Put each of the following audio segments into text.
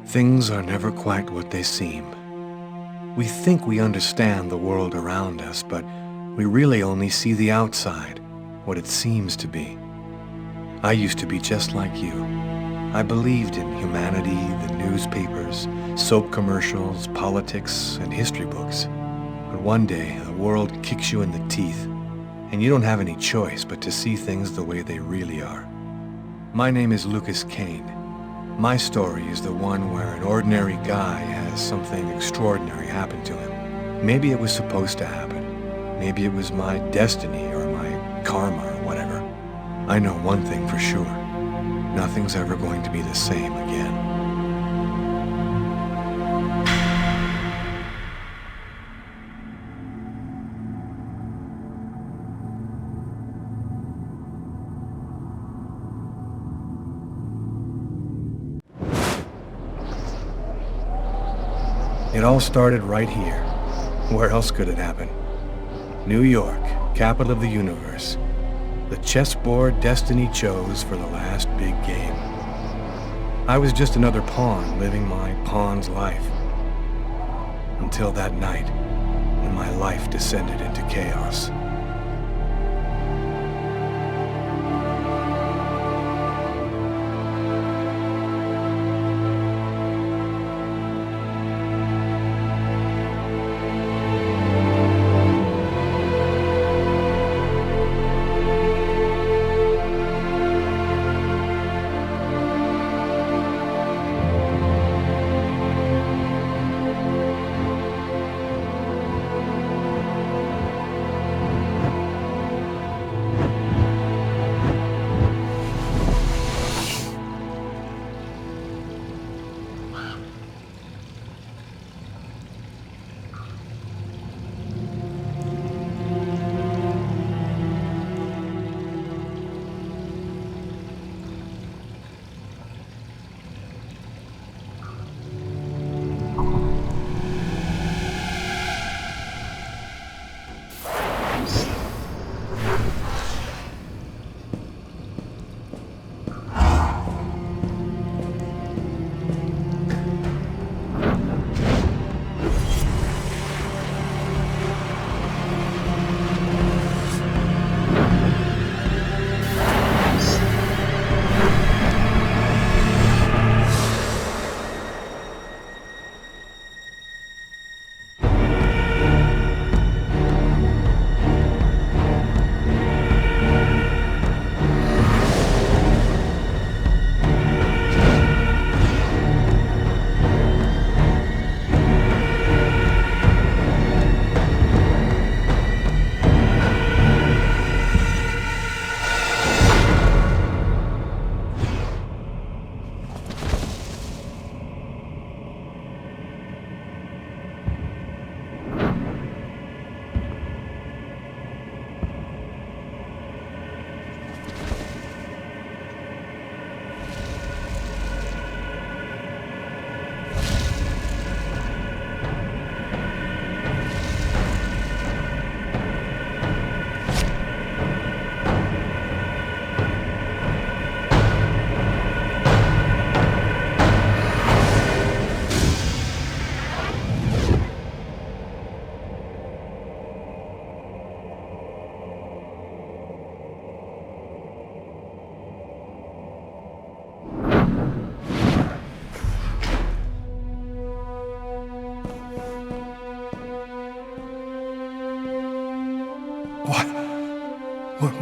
Things are never quite what they seem. We think we understand the world around us, but we really only see the outside, what it seems to be. I used to be just like you. I believed in humanity, the newspapers, soap commercials, politics, and history books. But one day, the world kicks you in the teeth, and you don't have any choice but to see things the way they really are. My name is Lucas Kane. My story is the one where an ordinary guy has something extraordinary happen to him. Maybe it was supposed to happen. Maybe it was my destiny or my karma or whatever. I know one thing for sure. Nothing's ever going to be the same again. It all started right here. Where else could it happen? New York, capital of the universe. The chessboard destiny chose for the last big game. I was just another pawn living my pawn's life. Until that night, when my life descended into chaos.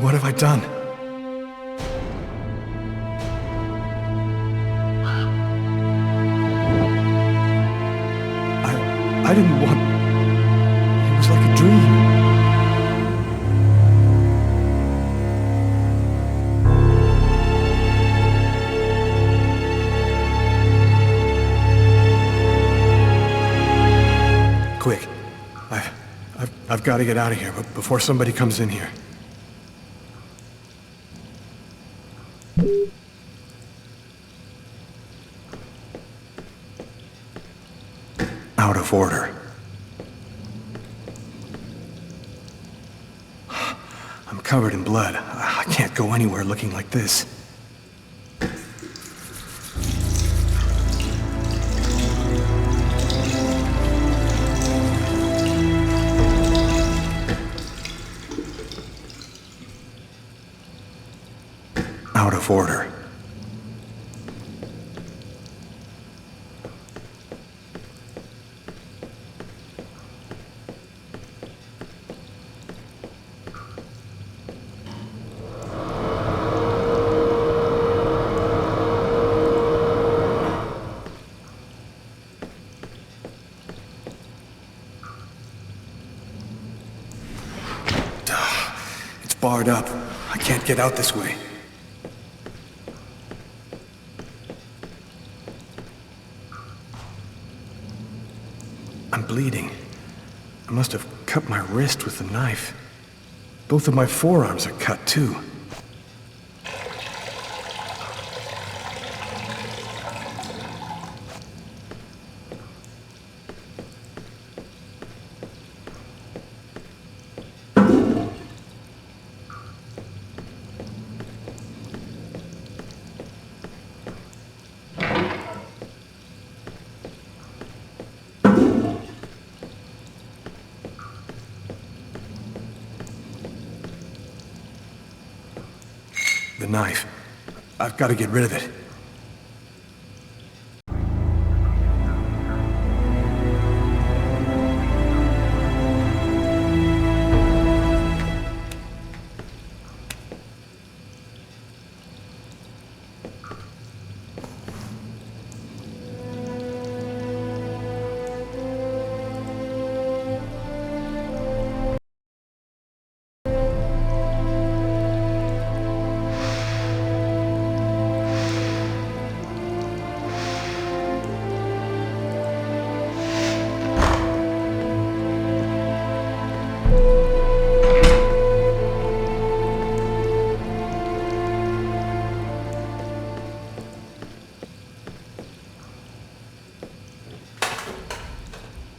What have I done? I didn't want... It was like a dream. Quick. I've got to get out of here, but before somebody comes in here. Out of order. I'm covered in blood. I can't go anywhere looking like this. of order. Barred up. I can't get out this way. I'm bleeding. I must have cut my wrist with the knife. Both of my forearms are cut too. The knife. I've got to get rid of it.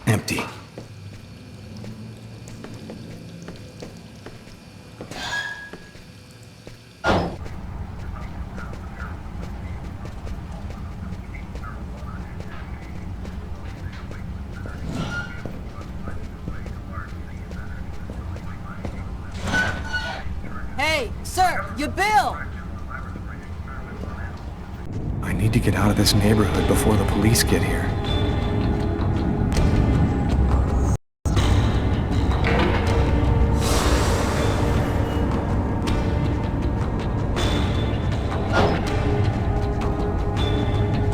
Empty. Hey, sir, your bill! I need to get out of this neighborhood before the police get here.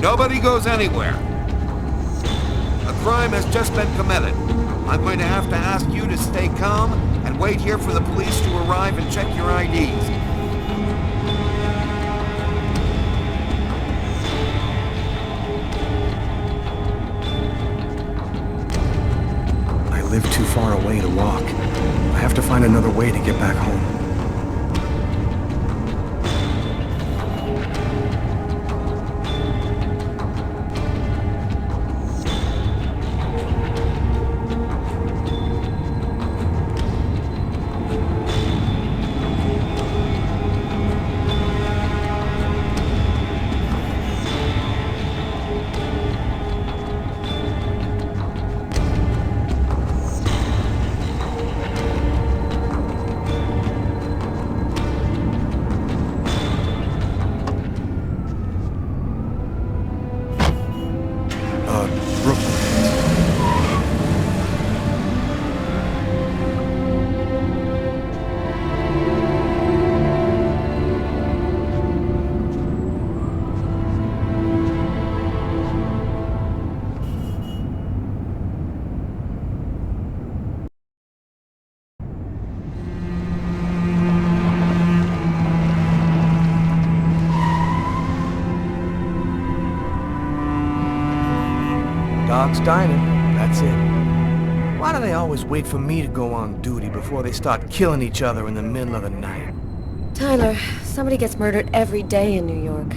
Nobody goes anywhere. A crime has just been committed. I'm going to have to ask you to stay calm and wait here for the police to arrive and check your IDs. I live too far away to walk. I have to find another way to get back home. Dog's Diner, that's it. Why do they always wait for me to go on duty before they start killing each other in the middle of the night? Tyler, somebody gets murdered every day in New York.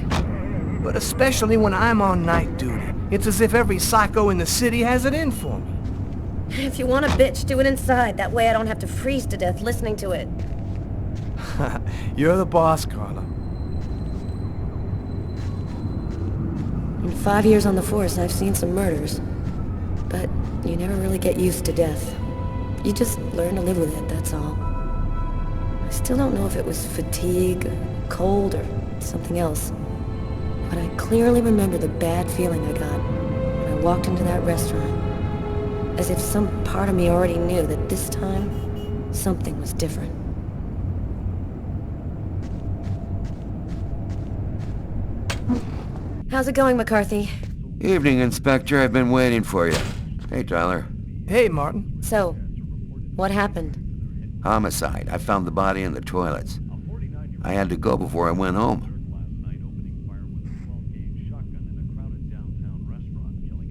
But especially when I'm on night duty. It's as if every psycho in the city has it in for me. If you want a bitch, do it inside. That way I don't have to freeze to death listening to it. You're the boss, Carla. In 5 years on the force, I've seen some murders. But you never really get used to death. You just learn to live with it, that's all. I still don't know if it was fatigue, or cold, or something else. But I clearly remember the bad feeling I got when I walked into that restaurant. As if some part of me already knew that this time, something was different. How's it going, McCarthy? Evening, Inspector. I've been waiting for you. Hey, Tyler. Hey, Martin. So, what happened? Homicide. I found the body in the toilets. I had to go before I went home.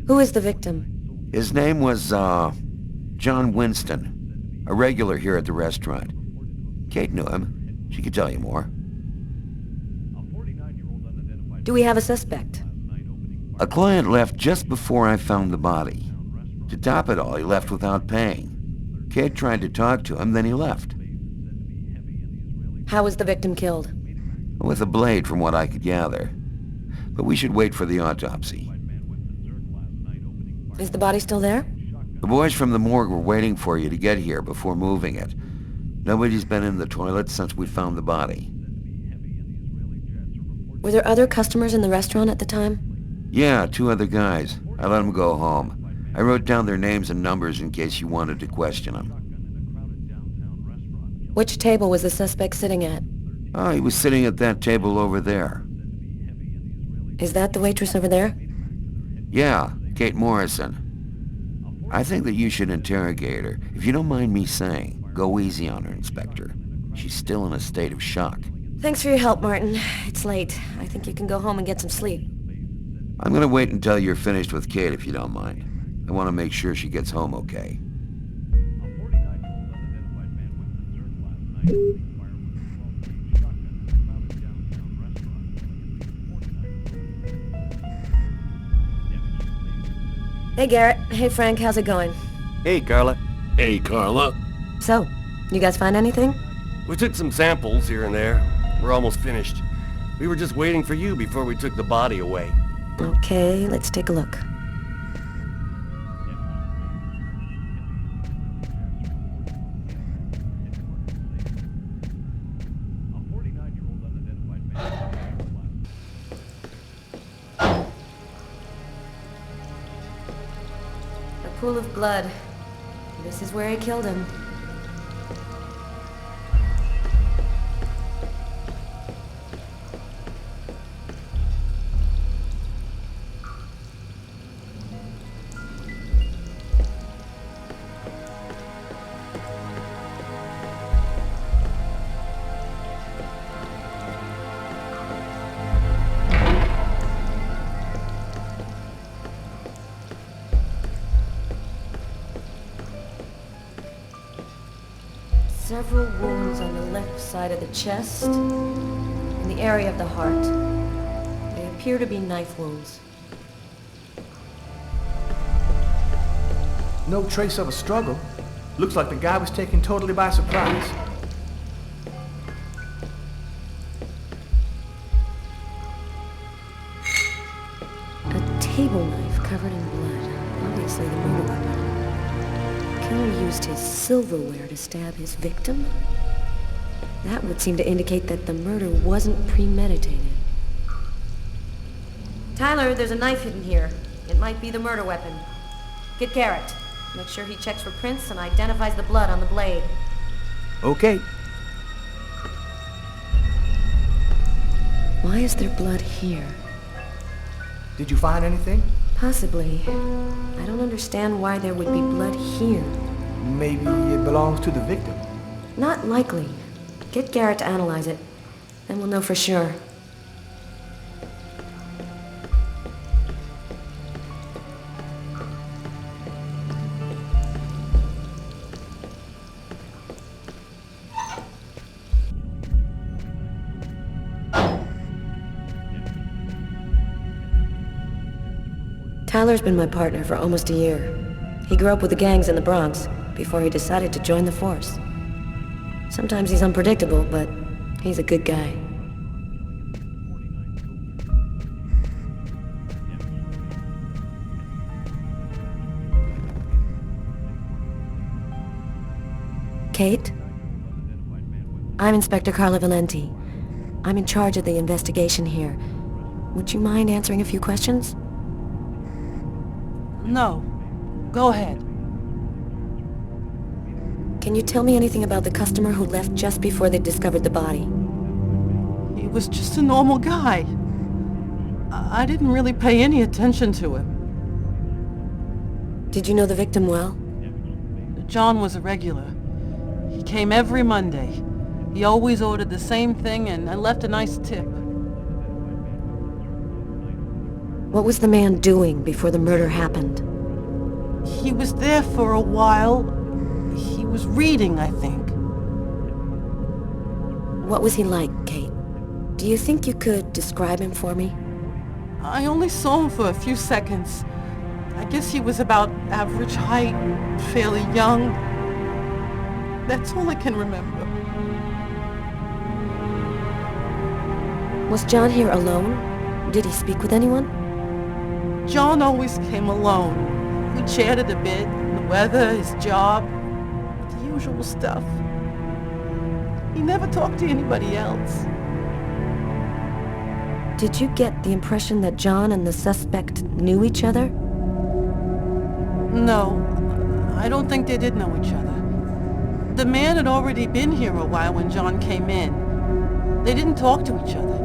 Who is the victim? His name was, John Winston. A regular here at the restaurant. Kate knew him. She could tell you more. Do we have a suspect? A client left just before I found the body. To top it all, he left without paying. Kate tried to talk to him, then he left. How was the victim killed? With a blade, from what I could gather. But we should wait for the autopsy. Is the body still there? The boys from the morgue were waiting for you to get here before moving it. Nobody's been in the toilet since we found the body. Were there other customers in the restaurant at the time? Yeah, 2 other guys. I let them go home. I wrote down their names and numbers in case you wanted to question them. Which table was the suspect sitting at? Oh, he was sitting at that table over there. Is that the waitress over there? Yeah, Kate Morrison. I think that you should interrogate her. If you don't mind me saying, go easy on her, Inspector. She's still in a state of shock. Thanks for your help, Martin. It's late. I think you can go home and get some sleep. I'm gonna wait until you're finished with Kate, if you don't mind. I want to make sure she gets home okay. Hey, Garrett. Hey, Frank. How's it going? Hey, Carla. Hey, Carla. So, you guys find anything? We took some samples here and there. We're almost finished. We were just waiting for you before we took the body away. Okay, let's take a look. A pool of blood. This is where he killed him. Several wounds on the left side of the chest, in the area of the heart. They appear to be knife wounds. No trace of a struggle. Looks like the guy was taken totally by surprise. A table knife covered in blood. Obviously the murder weapon. Killer used his silverware to stab his victim? That would seem to indicate that the murder wasn't premeditated. Tyler, there's a knife hidden here. It might be the murder weapon. Get Garrett. Make sure he checks for prints and identifies the blood on the blade. Okay. Why is there blood here? Did you find anything? Possibly. I don't understand why there would be blood here. Maybe it belongs to the victim. Not likely. Get Garrett to analyze it. Then we'll know for sure. Tyler's been my partner for almost a year. He grew up with the gangs in the Bronx before he decided to join the force. Sometimes he's unpredictable, but he's a good guy. Kate? I'm Inspector Carla Valenti. I'm in charge of the investigation here. Would you mind answering a few questions? No. Go ahead. Can you tell me anything about the customer who left just before they discovered the body? He was just a normal guy. I didn't really pay any attention to him. Did you know the victim well? John was a regular. He came every Monday. He always ordered the same thing and left a nice tip. What was the man doing before the murder happened? He was there for a while. He was reading, I think. What was he like, Kate? Do you think you could describe him for me? I only saw him for a few seconds. I guess he was about average height, fairly young. That's all I can remember. Was John here alone? Did he speak with anyone? John always came alone. We chatted a bit, the weather, his job, the usual stuff. He never talked to anybody else. Did you get the impression that John and the suspect knew each other? No, I don't think they did know each other. The man had already been here a while when John came in. They didn't talk to each other.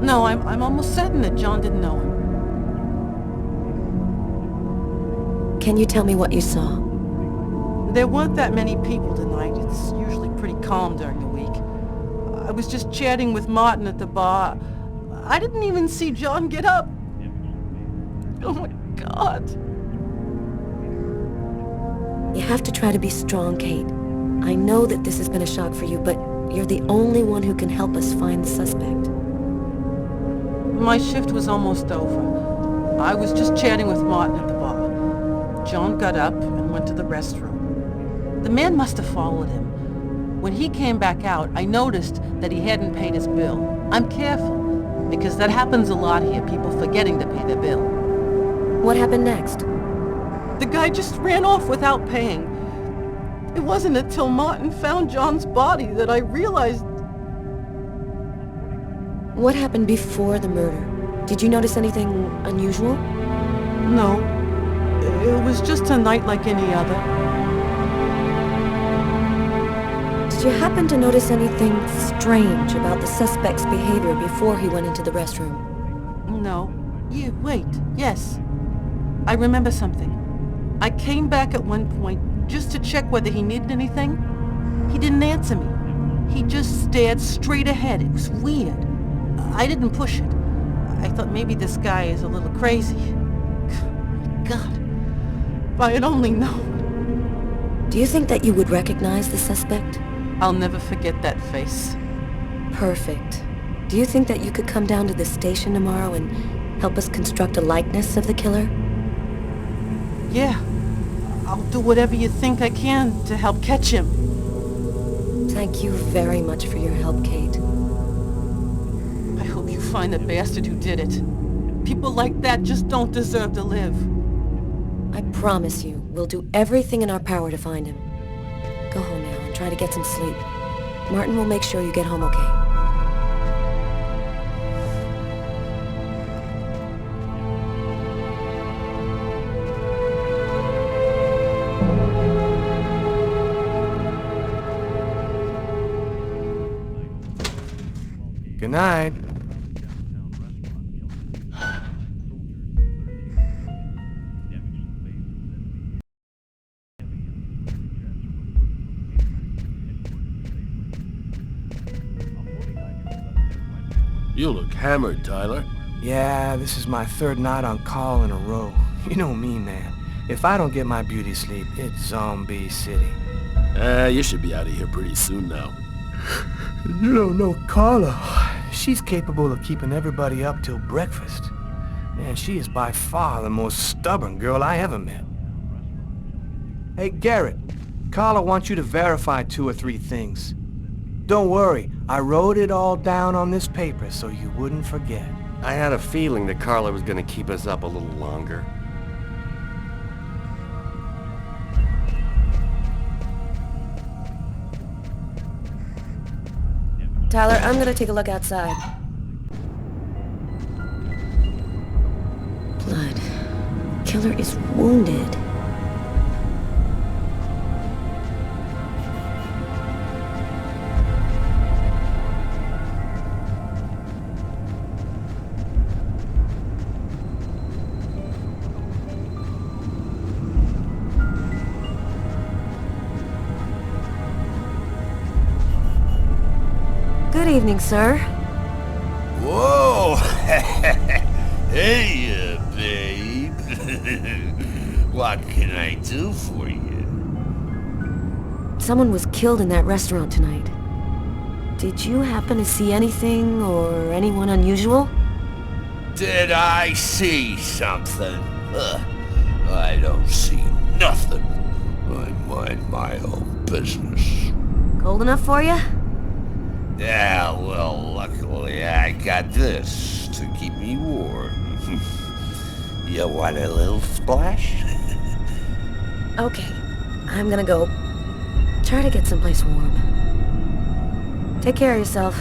No, I'm almost certain that John didn't know him. Can you tell me what you saw? There weren't that many people tonight. It's usually pretty calm during the week. I was just chatting with Martin at the bar. I didn't even see John get up. Oh my God. You have to try to be strong, Kate. I know that this has been a shock for you, but you're the only one who can help us find the suspect. My shift was almost over. I was just chatting with Martin at the bar. John got up and went to the restroom. The man must have followed him. When he came back out, I noticed that he hadn't paid his bill. I'm careful, because that happens a lot here, people forgetting to pay their bill. What happened next? The guy just ran off without paying. It wasn't until Martin found John's body that I realized... What happened before the murder? Did you notice anything unusual? No. It was just a night like any other. Did you happen to notice anything strange about the suspect's behavior before he went into the restroom? No. Wait. Yes. I remember something. I came back at one point just to check whether he needed anything. He didn't answer me. He just stared straight ahead. It was weird. I didn't push it. I thought maybe this guy is a little crazy. God. If I had only known. Do you think that you would recognize the suspect? I'll never forget that face. Perfect. Do you think that you could come down to the station tomorrow and help us construct a likeness of the killer? Yeah. I'll do whatever you think I can to help catch him. Thank you very much for your help, Kate. I hope you find the bastard who did it. People like that just don't deserve to live. I promise you, we'll do everything in our power to find him. Go home now and try to get some sleep. Martin will make sure you get home okay. Good night. You look hammered, Tyler. Yeah, this is my third night on call in a row. You know me, man. If I don't get my beauty sleep, it's Zombie City. You should be out of here pretty soon now. You don't know Carla. She's capable of keeping everybody up till breakfast. Man, she is by far the most stubborn girl I ever met. Hey, Garrett. Carla wants you to verify 2 or 3 things. Don't worry, I wrote it all down on this paper so you wouldn't forget. I had a feeling that Carla was gonna keep us up a little longer. Tyler, I'm gonna take a look outside. Blood. Killer is wounded. Good evening, sir. Whoa! Hey, babe. What can I do for you? Someone was killed in that restaurant tonight. Did you happen to see anything or anyone unusual? Did I see something? I don't see nothing. I mind my own business. Cold enough for you? Yeah, well, luckily I got this to keep me warm. You want a little splash? Okay, I'm gonna go. Try to get someplace warm. Take care of yourself.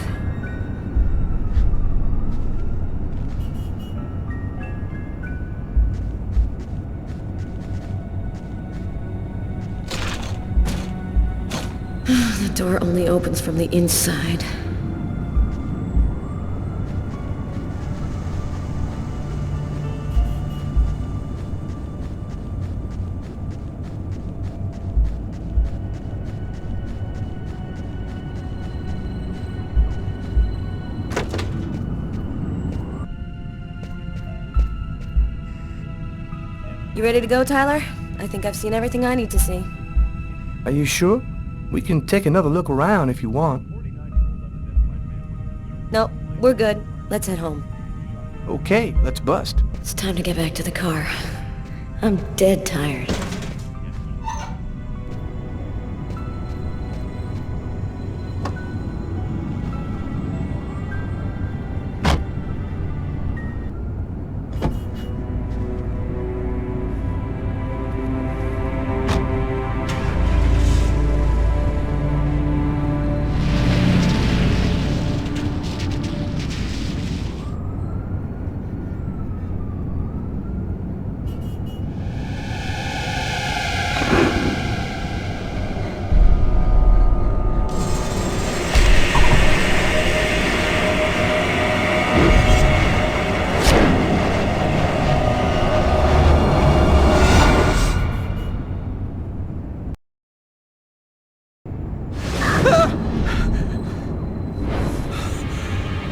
The door only opens from the inside. You ready to go, Tyler? I think I've seen everything I need to see. Are you sure? We can take another look around if you want. No, we're good. Let's head home. Okay, let's bust. It's time to get back to the car. I'm dead tired.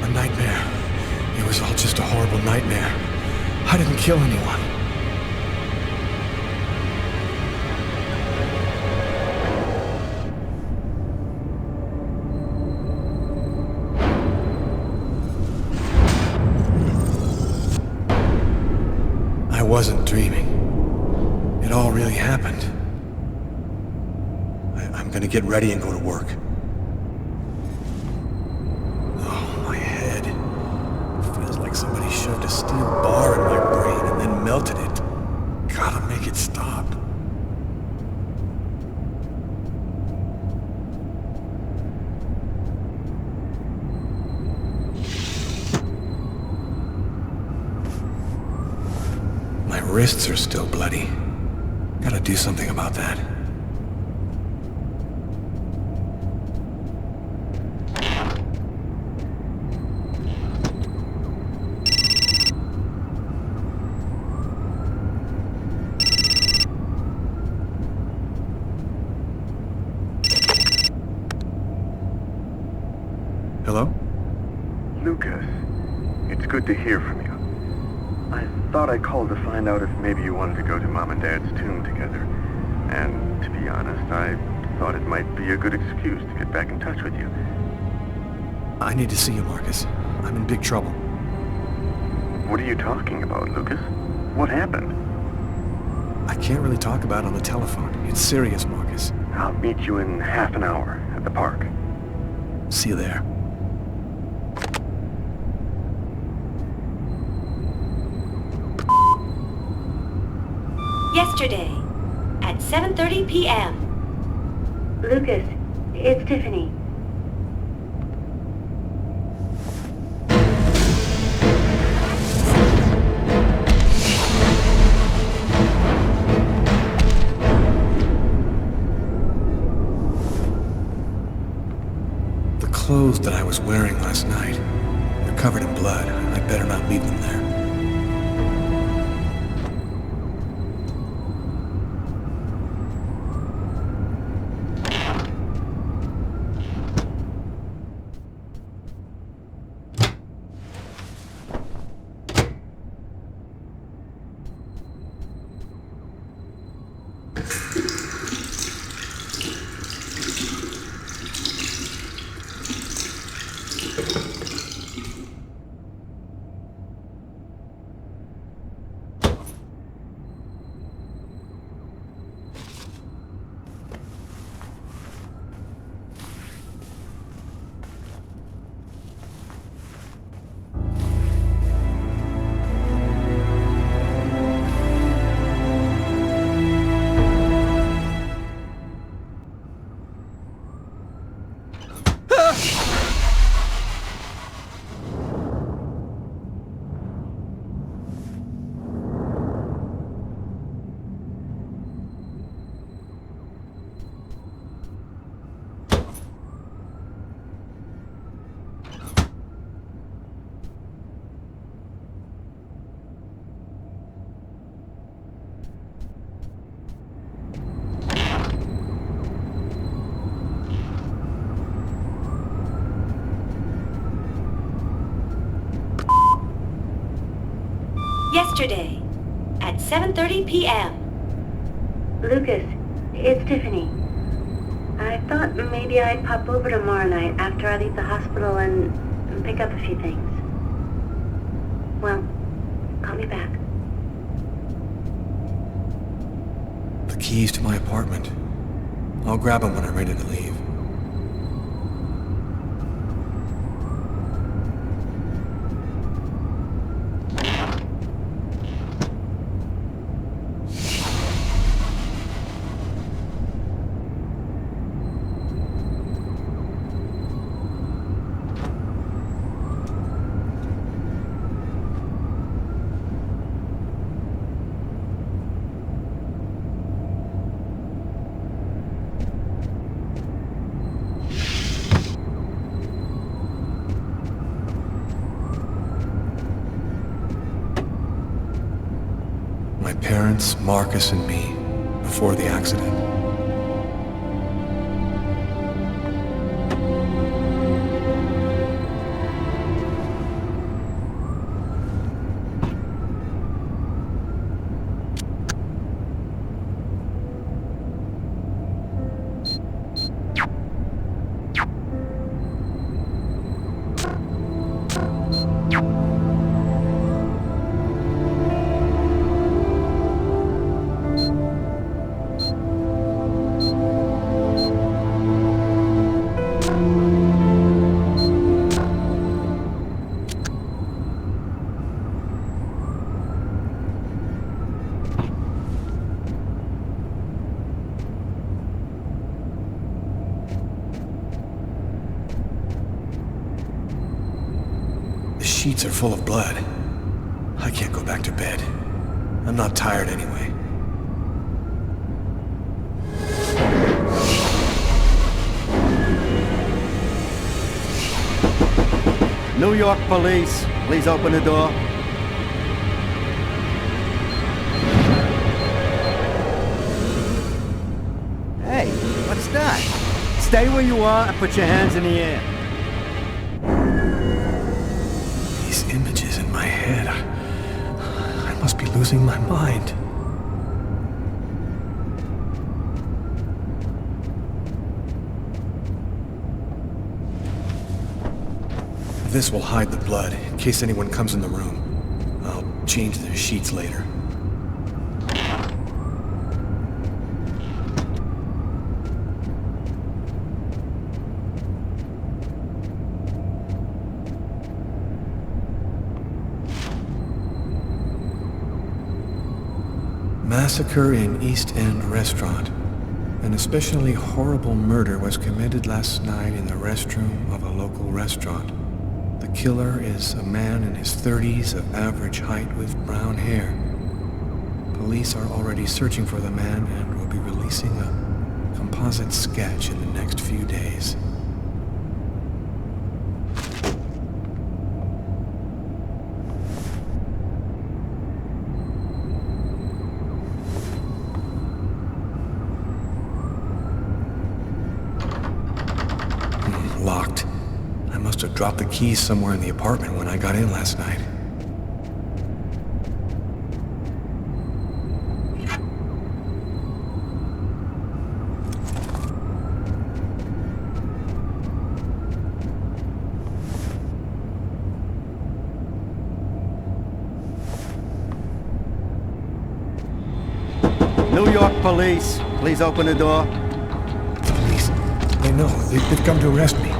A nightmare. It was all just a horrible nightmare. I didn't kill anyone. I wasn't dreaming. It all really happened. I'm gonna get ready and go to work. Oh, my head. Feels like somebody shoved a steel bar in my brain and then melted it. Gotta make it stop. My wrists are still bloody. Gotta do something about that. Hello? Lucas, it's good to hear from you. I thought I called to find out if maybe you wanted to go to Mom and Dad's tomb together. And to be honest, I thought it might be a good excuse to get back in touch with you. I need to see you, Marcus. I'm in big trouble. What are you talking about, Lucas? What happened? I can't really talk about it on the telephone. It's serious, Marcus. I'll meet you in half an hour at the park. See you there. Yesterday, at 7:30 p.m. Lucas, it's Tiffany. wearing last night. They're covered in blood. I'd better not leave them there. Yesterday, at 7:30 p.m. Lucas, it's Tiffany. I thought maybe I'd pop over tomorrow night after I leave the hospital and pick up a few things. Well, call me back. The keys to my apartment. I'll grab them when I'm ready to leave. My parents, Marcus, and me, before the accident. The sheets are full of blood. I can't go back to bed. I'm not tired anyway. New York police, please open the door. Hey, what's that? Stay where you are and put your hands in the air. These images in my head. I must be losing my mind. This will hide the blood, in case anyone comes in the room. I'll change the sheets later. Massacre in East End restaurant. An especially horrible murder was committed last night in the restroom of a local restaurant. The killer is a man in his 30s of average height with brown hair. Police are already searching for the man and will be releasing a composite sketch in the next few days. dropped the keys somewhere in the apartment when I got in last night. New York police, please open the door. Police? They know. They've come to arrest me.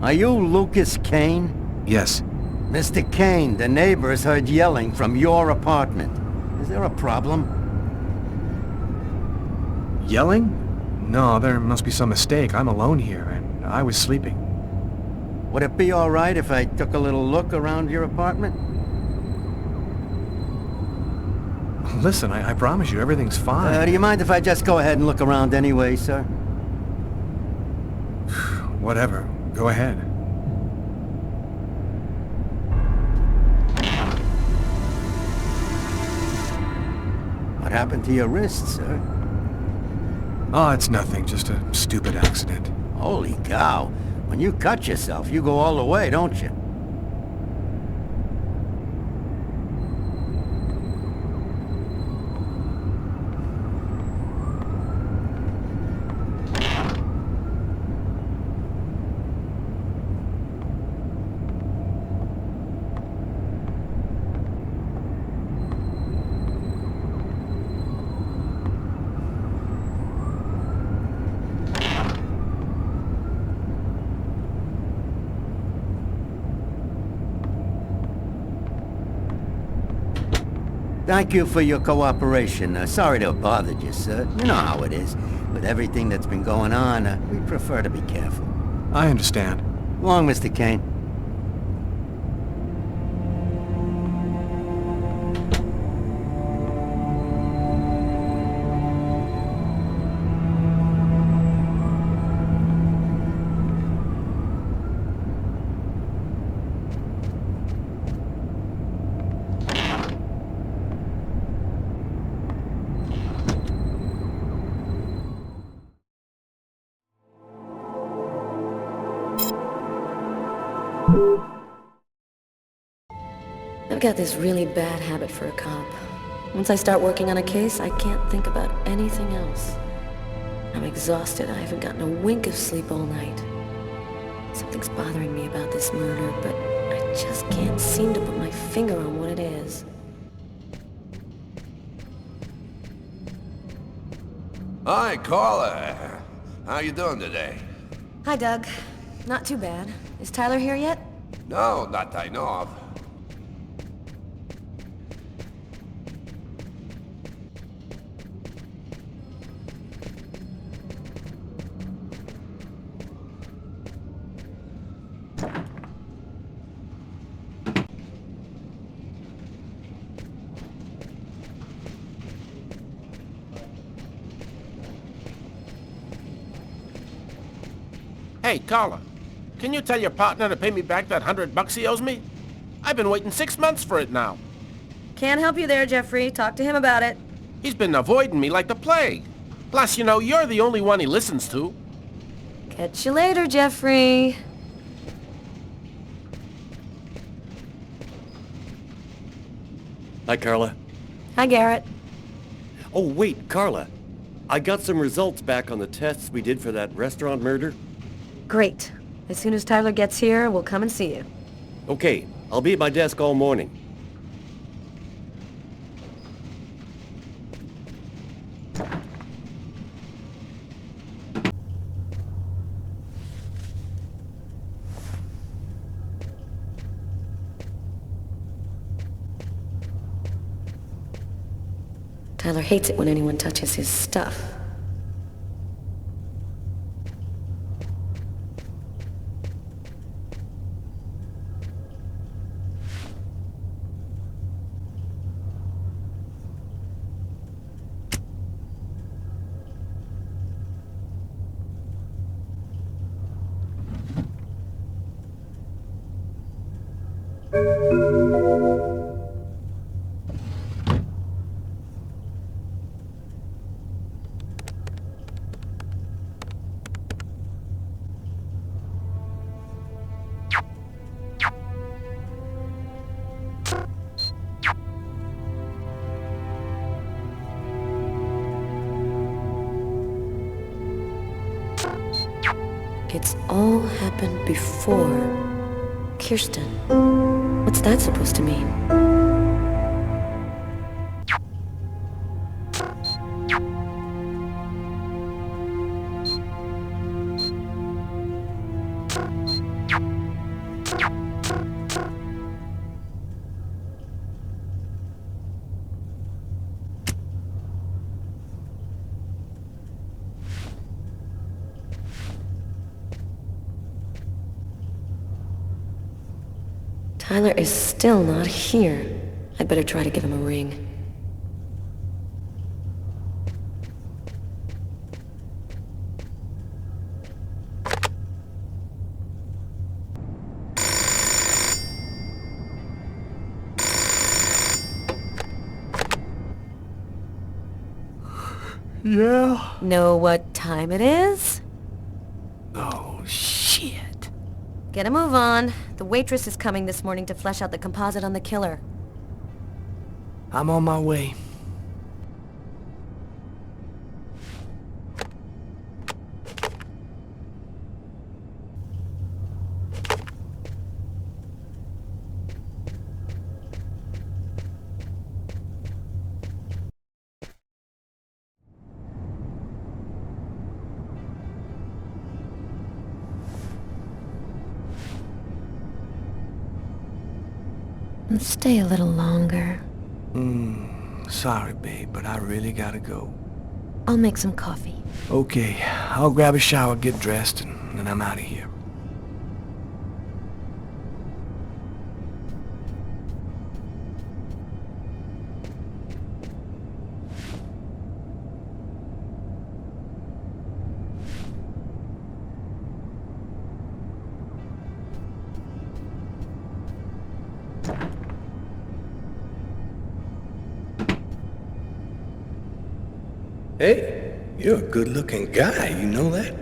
Are you Lucas Kane? Yes. Mr. Kane, the neighbors heard yelling from your apartment. Is there a problem? Yelling? No, there must be some mistake. I'm alone here, and I was sleeping. Would it be all right if I took a little look around your apartment? Listen, I promise you, everything's fine. Do you mind if I just go ahead and look around anyway, sir? Whatever. Go ahead. What happened to your wrist, sir? Oh, it's nothing. Just a stupid accident. Holy cow. When you cut yourself, you go all the way, don't you? Thank you for your cooperation. Sorry to have bothered you, sir. You know how it is. With everything that's been going on, we prefer to be careful. I understand. Go on, Mr. Kane. I've got this really bad habit for a cop. Once I start working on a case, I can't think about anything else. I'm exhausted. I haven't gotten a wink of sleep all night. Something's bothering me about this murder, but I just can't seem to put my finger on what it is. Hi, Carla. How you doing today? Hi, Doug. Not too bad. Is Tyler here yet? No, not that I know of. Hey, Carla, can you tell your partner to pay me back that $100 he owes me? I've been waiting 6 months for it now. Can't help you there, Jeffrey. Talk to him about it. He's been avoiding me like the plague. Plus, you know, you're the only one he listens to. Catch you later, Jeffrey. Hi, Carla. Hi, Garrett. Oh, wait, Carla. I got some results back on the tests we did for that restaurant murder. Great. As soon as Tyler gets here, we'll come and see you. Okay, I'll be at my desk all morning. Tyler hates it when anyone touches his stuff. like it's all happened before. Kirsten. What's that supposed to mean? Tyler is still not here. I'd better try to give him a ring. Yeah? Know what time it is? Oh, shit. Get a move on. The waitress is coming this morning to flesh out the composite on the killer. I'm on my way. Stay a little longer. Sorry, babe, but I really gotta go. I'll make some coffee. Okay, I'll grab a shower, get dressed, and then I'm out of here. Hey, you're a good-looking guy, you know that?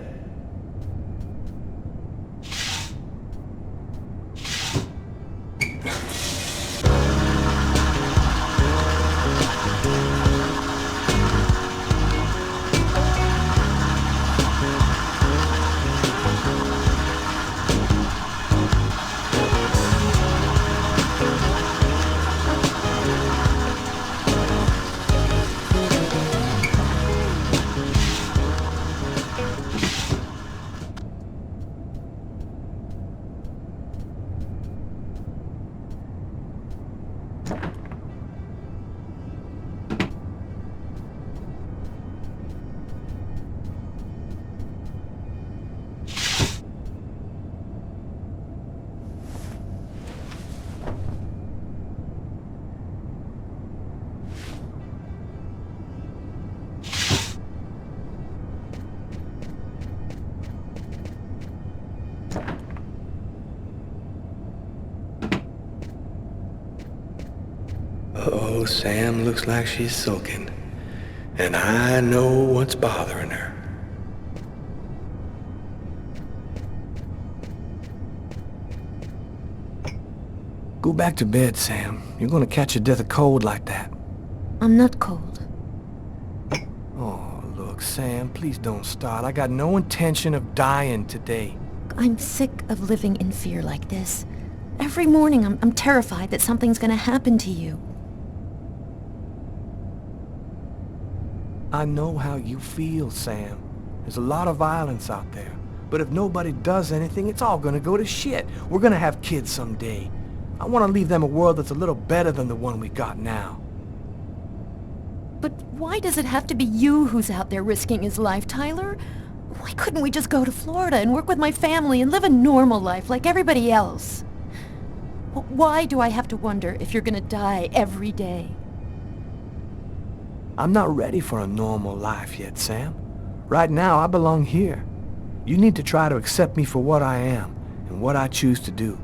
Uh-oh, Sam looks like she's sulking. And I know what's bothering her. Go back to bed, Sam. You're gonna catch your death of cold like that. I'm not cold. Oh, look, Sam, please don't start. I got no intention of dying today. I'm sick of living in fear like this. Every morning I'm terrified that something's gonna happen to you. I know how you feel, Sam. There's a lot of violence out there. But if nobody does anything, it's all gonna go to shit. We're gonna have kids someday. I want to leave them a world that's a little better than the one we got now. But why does it have to be you who's out there risking his life, Tyler? Why couldn't we just go to Florida and work with my family and live a normal life like everybody else? Why do I have to wonder if you're gonna die every day? I'm not ready for a normal life yet, Sam. Right now, I belong here. You need to try to accept me for what I am and what I choose to do.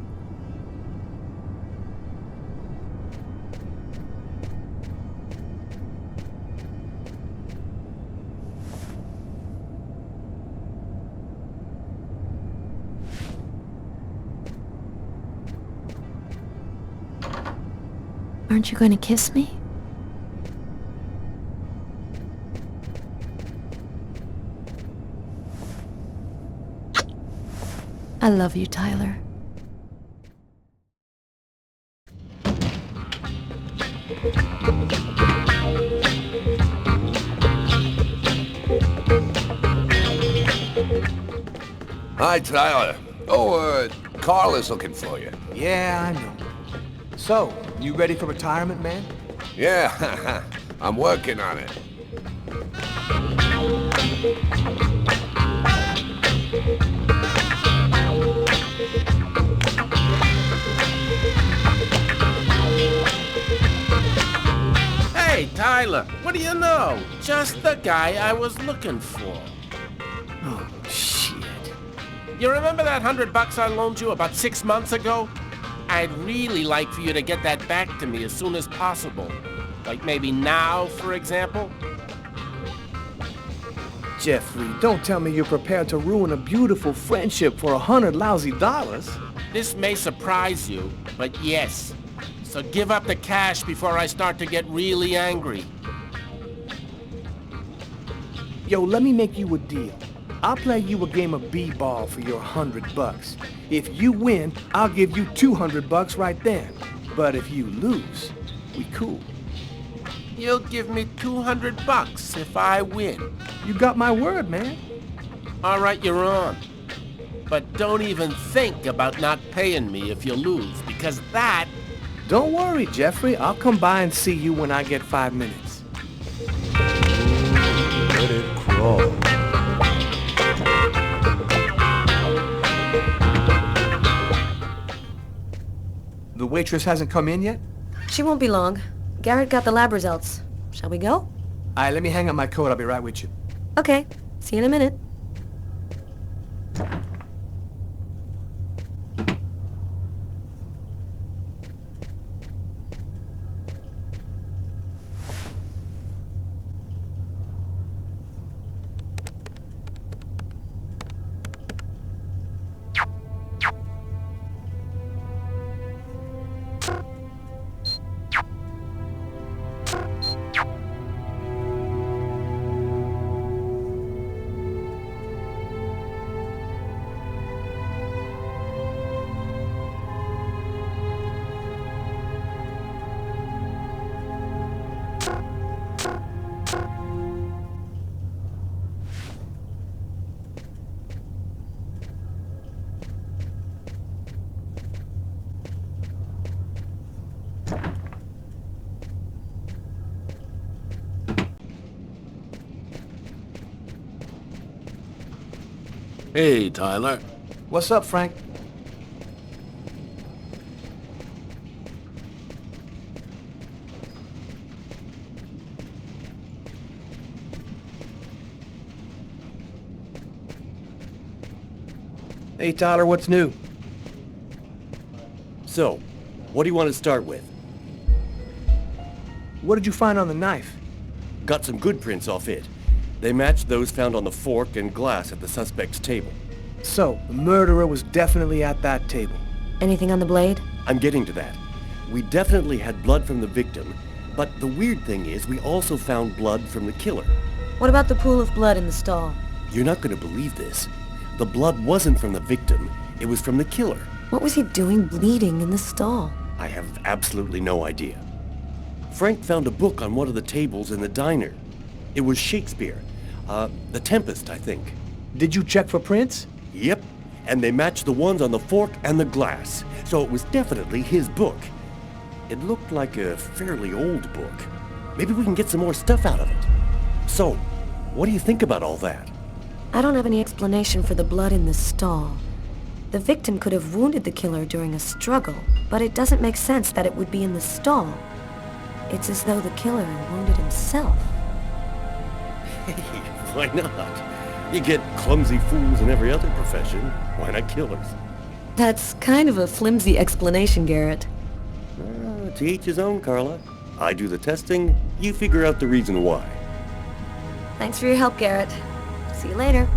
Aren't you going to kiss me? I love you, Tyler. Hi, Tyler. Carla's looking for you. Yeah, I know. So, you ready for retirement, man? Yeah, I'm working on it. Hey, Tyler, what do you know? Just the guy I was looking for. Oh, shit. You remember that $100 I loaned you about 6 months ago? I'd really like for you to get that back to me as soon as possible. Like maybe now, for example? Jeffrey, don't tell me you're prepared to ruin a beautiful friendship for $100 lousy. This may surprise you, but yes. So give up the cash before I start to get really angry. Yo, let me make you a deal. I'll play you a game of b-ball for your $100. If you win, I'll give you $200 right then. But if you lose, we cool. You'll give me $200 if I win. You got my word, man. All right, you're on. But don't even think about not paying me if you lose, because that... Don't worry, Jeffrey. I'll come by and see you when I get 5 minutes. Let it crawl. The waitress hasn't come in yet? She won't be long. Garrett got the lab results. Shall we go? All right, let me hang up my coat. I'll be right with you. Okay. See you in a minute. Hey, Tyler. What's up, Frank? Hey, Tyler, what's new? So, what do you want to start with? What did you find on the knife? Got some good prints off it. They matched those found on the fork and glass at the suspect's table. So, the murderer was definitely at that table. Anything on the blade? I'm getting to that. We definitely had blood from the victim, but the weird thing is we also found blood from the killer. What about the pool of blood in the stall? You're not going to believe this. The blood wasn't from the victim. It was from the killer. What was he doing bleeding in the stall? I have absolutely no idea. Frank found a book on one of the tables in the diner. It was Shakespeare. The Tempest, I think. Did you check for prints? Yep, and they matched the ones on the fork and the glass, so it was definitely his book. It looked like a fairly old book. Maybe we can get some more stuff out of it. So, what do you think about all that? I don't have any explanation for the blood in the stall. The victim could have wounded the killer during a struggle, but it doesn't make sense that it would be in the stall. It's as though the killer wounded himself. Hey, why not? You get clumsy fools in every other profession. Why not killers? That's kind of a flimsy explanation, Garrett. To each his own, Carla. I do the testing, you figure out the reason why. Thanks for your help, Garrett. See you later.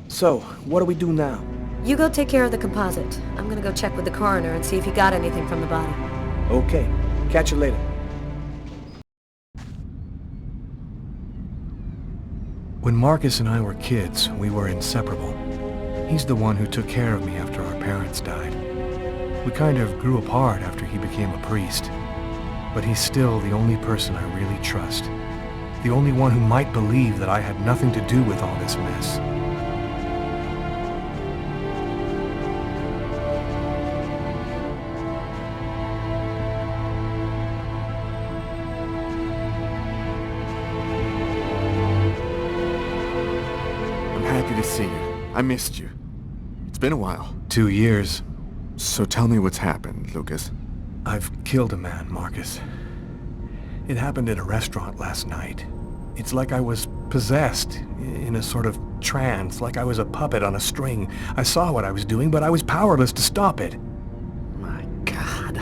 So, what do we do now? You go take care of the composite. I'm gonna go check with the coroner and see if he got anything from the body. Okay. Catch you later. When Marcus and I were kids, we were inseparable. He's the one who took care of me after our parents died. We kind of grew apart after he became a priest. But he's still the only person I really trust. The only one who might believe that I had nothing to do with all this mess. I'm happy to see you. I missed you. It's been a while. 2 years. So tell me what's happened, Lucas. I've killed a man, Marcus. It happened in a restaurant last night. It's like I was possessed, in a sort of trance, like I was a puppet on a string. I saw what I was doing, but I was powerless to stop it. My God.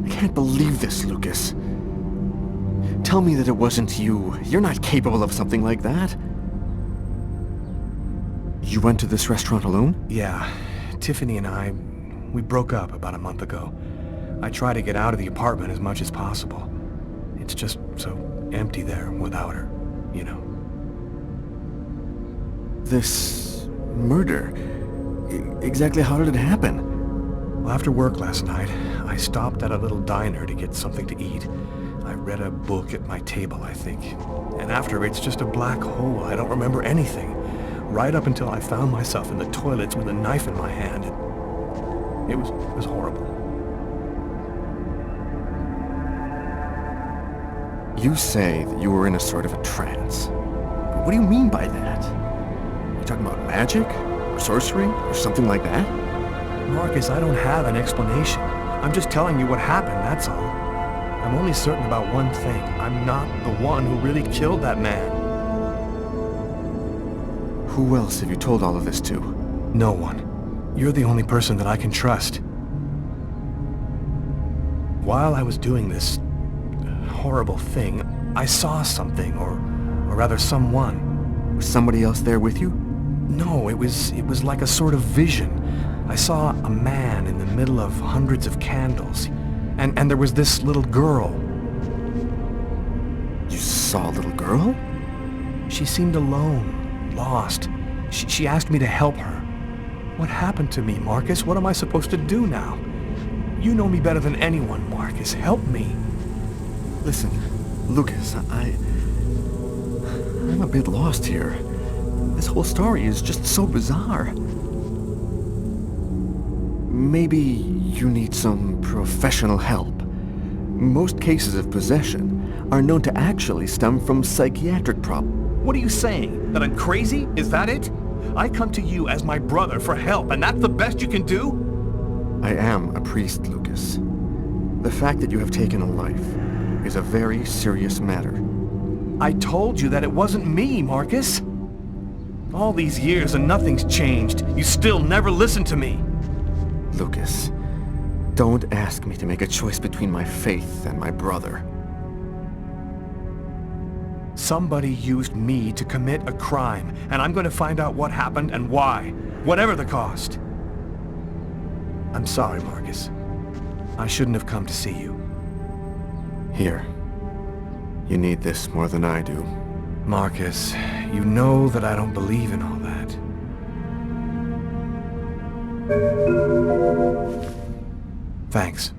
I can't believe this, Lucas. Tell me that it wasn't you. You're not capable of something like that. You went to this restaurant alone? Yeah. Tiffany and I, we broke up about a month ago. I try to get out of the apartment as much as possible. It's just so empty there without her, you know. This murder, exactly how did it happen? Well, after work last night, I stopped at a little diner to get something to eat. I read a book at my table, I think. And after, it's just a black hole. I don't remember anything. Right up until I found myself in the toilets with a knife in my hand. It was horrible. You say that you were in a sort of a trance. But what do you mean by that? Are you talking about magic? Or sorcery? Or something like that? Marcus, I don't have an explanation. I'm just telling you what happened, that's all. I'm only certain about one thing. I'm not the one who really killed that man. Who else have you told all of this to? No one. You're the only person that I can trust. While I was doing this horrible thing, I saw something, or rather someone. Was somebody else there with you? No, it was like a sort of vision. I saw a man in the middle of hundreds of candles, and there was this little girl. You saw a little girl? She seemed alone, lost. She asked me to help her. What happened to me, Marcus? What am I supposed to do now? You know me better than anyone, Marcus. Help me. Listen, Lucas, I'm a bit lost here. This whole story is just so bizarre. Maybe you need some professional help. Most cases of possession are known to actually stem from psychiatric problems. What are you saying? That I'm crazy? Is that it? I come to you as my brother for help, and that's the best you can do? I am a priest, Lucas. The fact that you have taken a life is a very serious matter. I told you that it wasn't me, Marcus. All these years and nothing's changed. You still never listen to me. Lucas, don't ask me to make a choice between my faith and my brother. Somebody used me to commit a crime, and I'm going to find out what happened and why, whatever the cost. I'm sorry, Marcus. I shouldn't have come to see you. Here. You need this more than I do. Marcus, you know that I don't believe in all that. Thanks.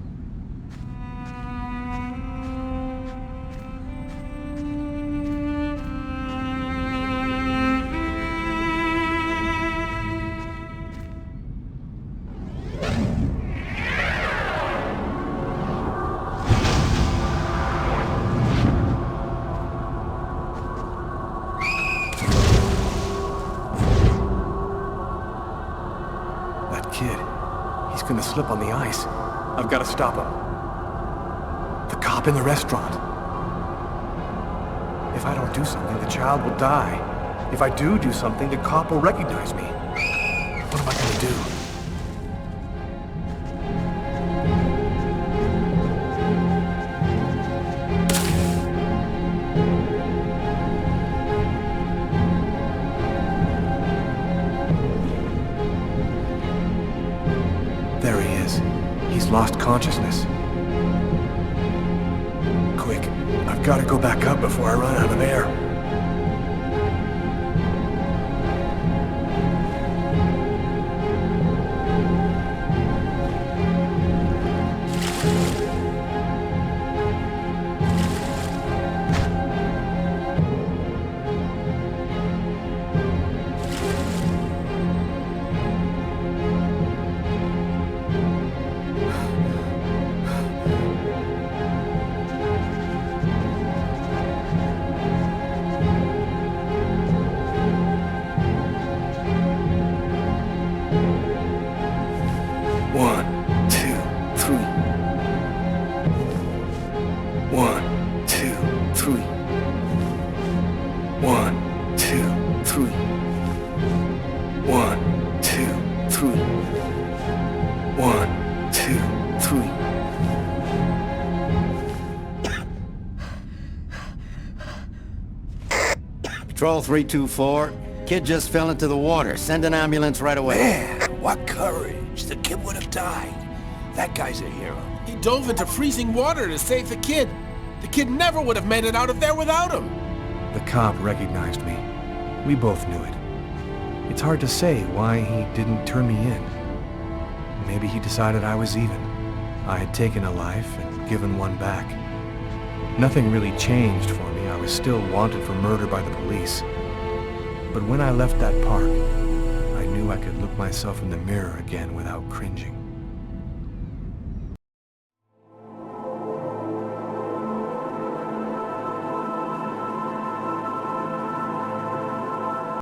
He's gonna slip on the ice. I've got to stop him. The cop in the restaurant. If I don't do something, the child will die. If I do something, the cop will recognize me. What am I gonna do? Lost consciousness. Quick, I've got to go back up before I run out of air. 1, 2, 3. 1, 2, 3. 1, 2, 3. 1, 2, 3. 1, 2, 3. Patrol 324. Kid just fell into the water. Send an ambulance right away. Man, what courage. The kid would have died. That guy's a hero. He dove into freezing water to save the kid. The kid never would have made it out of there without him. The cop recognized me. We both knew it. It's hard to say why he didn't turn me in. Maybe he decided I was even. I had taken a life and given one back. Nothing really changed for me. I was still wanted for murder by the police. But when I left that park, I knew I could look myself in the mirror again without cringing.